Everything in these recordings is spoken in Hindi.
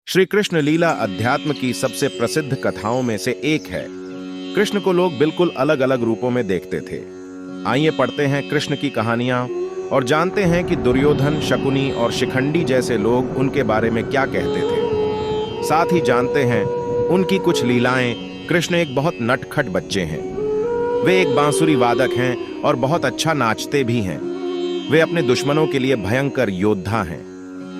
श्री कृष्ण लीला अध्यात्म की सबसे प्रसिद्ध कथाओं में से एक है। कृष्ण को लोग बिल्कुल अलग अलग रूपों में देखते थे। आइए पढ़ते हैं कृष्ण की कहानियां और जानते हैं कि दुर्योधन, शकुनी और शिखंडी जैसे लोग उनके बारे में क्या कहते थे। साथ ही जानते हैं उनकी कुछ लीलाएं। कृष्ण एक बहुत नटखट बच्चे हैं। वे एक बांसुरी वादक हैं और बहुत अच्छा नाचते भी हैं। वे अपने दुश्मनों के लिए भयंकर योद्धा हैं।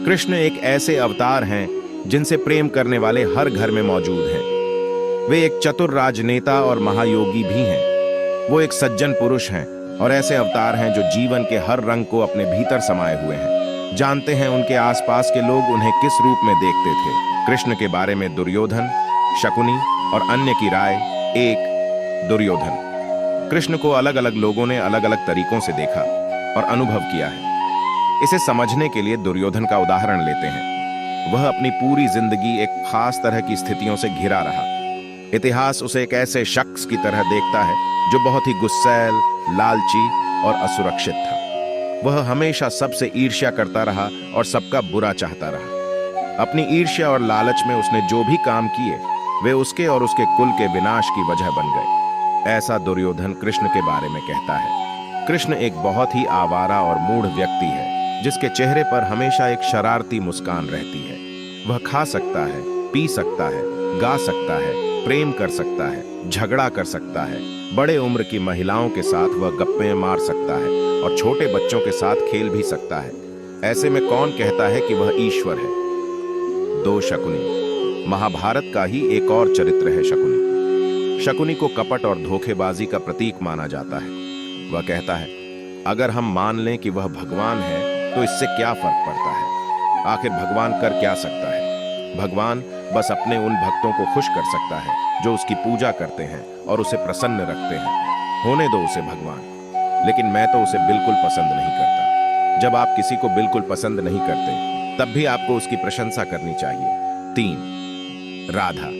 कृष्ण एक ऐसे अवतार हैं जिनसे प्रेम करने वाले हर घर में मौजूद हैं। वे एक चतुर राजनेता और महायोगी भी हैं। वो एक सज्जन पुरुष हैं और ऐसे अवतार हैं जो जीवन के हर रंग को अपने भीतर समाये हुए हैं। जानते हैं उनके आसपास के लोग उन्हें किस रूप में देखते थे। कृष्ण के बारे में दुर्योधन, शकुनी और अन्य की राय। एक, दुर्योधन। कृष्ण को अलग अलग लोगों ने अलग अलग तरीकों से देखा और अनुभव किया है। इसे समझने के लिए दुर्योधन का उदाहरण लेते हैं। वह अपनी पूरी जिंदगी एक खास तरह की स्थितियों से घिरा रहा। इतिहास उसे एक ऐसे शख्स की तरह देखता है जो बहुत ही गुस्सैल, लालची और असुरक्षित था। वह हमेशा सबसे ईर्ष्या करता रहा और सबका बुरा चाहता रहा। अपनी ईर्ष्या और लालच में उसने जो भी काम किए वे उसके और उसके कुल के विनाश की वजह बन गए। ऐसा दुर्योधन कृष्ण के बारे में कहता है। कृष्ण एक बहुत ही आवारा और मूढ़ व्यक्ति है जिसके चेहरे पर हमेशा एक शरारती मुस्कान रहती है। वह खा सकता है, पी सकता है, गा सकता है, प्रेम कर सकता है, झगड़ा कर सकता है। बड़े उम्र की महिलाओं के साथ वह गप्पे मार सकता है और छोटे बच्चों के साथ खेल भी सकता है। ऐसे में कौन कहता है कि वह ईश्वर है। दो, शकुनी। महाभारत का ही एक और चरित्र है शकुनी। शकुनी को कपट और धोखेबाजी का प्रतीक माना जाता है। वह कहता है, अगर हम मान लें कि वह भगवान है तो इससे क्या फर्क पड़ता है। आखिर भगवान कर क्या सकता है। भगवान बस अपने उन भक्तों को खुश कर सकता है जो उसकी पूजा करते हैं और उसे प्रसन्न रखते हैं। होने दो उसे भगवान। लेकिन मैं तो उसे बिल्कुल पसंद नहीं करता। जब आप किसी को बिल्कुल पसंद नहीं करते तब भी आपको उसकी प्रशंसा करनी चाहिए। 3, राधा।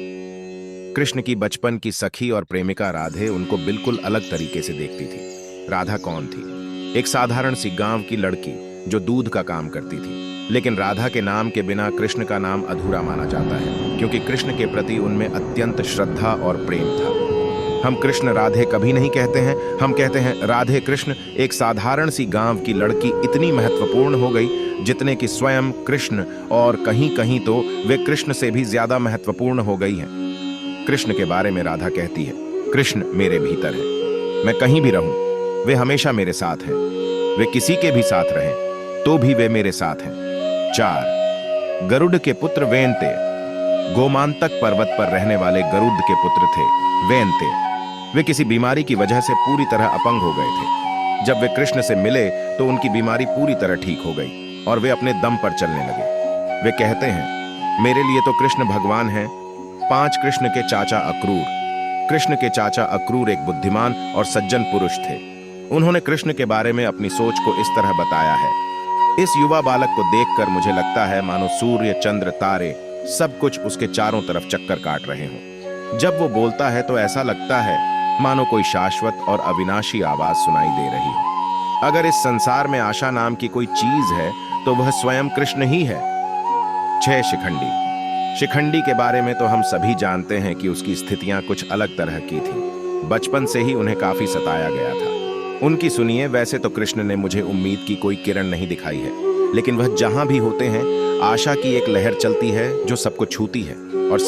कृष्ण की बचपन की सखी और प्रेमिका राधे उनको बिल्कुल अलग तरीके से देखती थी। राधा कौन थी? एक साधारण सी गांव की लड़की जो दूध का काम करती थी। लेकिन राधा के नाम के बिना कृष्ण का नाम अधूरा माना जाता है, क्योंकि कृष्ण के प्रति उनमें अत्यंत श्रद्धा और प्रेम था। हम कृष्ण राधे कभी नहीं कहते हैं, हम कहते हैं राधे कृष्ण। एक साधारण सी गांव की लड़की इतनी महत्वपूर्ण हो गई जितने कि स्वयं कृष्ण, और कहीं कहीं तो वे कृष्ण से भी ज्यादा महत्वपूर्ण हो गई हैं। कृष्ण के बारे में राधा कहती है, कृष्ण मेरे भीतर है। मैं कहीं भी रहूं वे हमेशा मेरे साथ हैं। वे किसी के भी साथ रहें तो भी वे मेरे साथ हैं। 4, गरुड़ के पुत्र वेंते। गोमांतक पर्वत पर रहने वाले गरुड़ के पुत्र थे वेंते। वे किसी बीमारी की वजह से पूरी तरह अपंग हो गए थे। जब वे कृष्ण से मिले तो उनकी बीमारी पूरी तरह ठीक हो गई और वे अपने दम पर चलने लगे। वे कहते हैं, मेरे लिए तो कृष्ण भगवान हैं। 5, कृष्ण के चाचा अक्रूर। कृष्ण के चाचा अक्रूर एक बुद्धिमान और सज्जन पुरुष थे। उन्होंने कृष्ण के बारे में अपनी सोच को इस तरह बताया है, इस युवा बालक को देखकर मुझे लगता है मानो सूर्य, चंद्र, तारे सब कुछ उसके चारों तरफ चक्कर काट रहे हों। जब वो बोलता है तो ऐसा लगता है मानो कोई शाश्वत और अविनाशी आवाज सुनाई दे रही हो। अगर इस संसार में आशा नाम की कोई चीज है तो वह स्वयं कृष्ण ही है। 6, शिखंडी। शिखंडी के बारे में तो हम सभी जानते हैं कि उसकी स्थितियां कुछ अलग तरह की थी। बचपन से ही उन्हें काफी सताया गया था। उनकी सुनिए, वैसे तो कृष्ण ने मुझे उम्मीद की कोई किरण नहीं दिखाई है, लेकिन वह जहां भी होते हैं आशा की एक लहर चलती है जो सबको छूती है और सब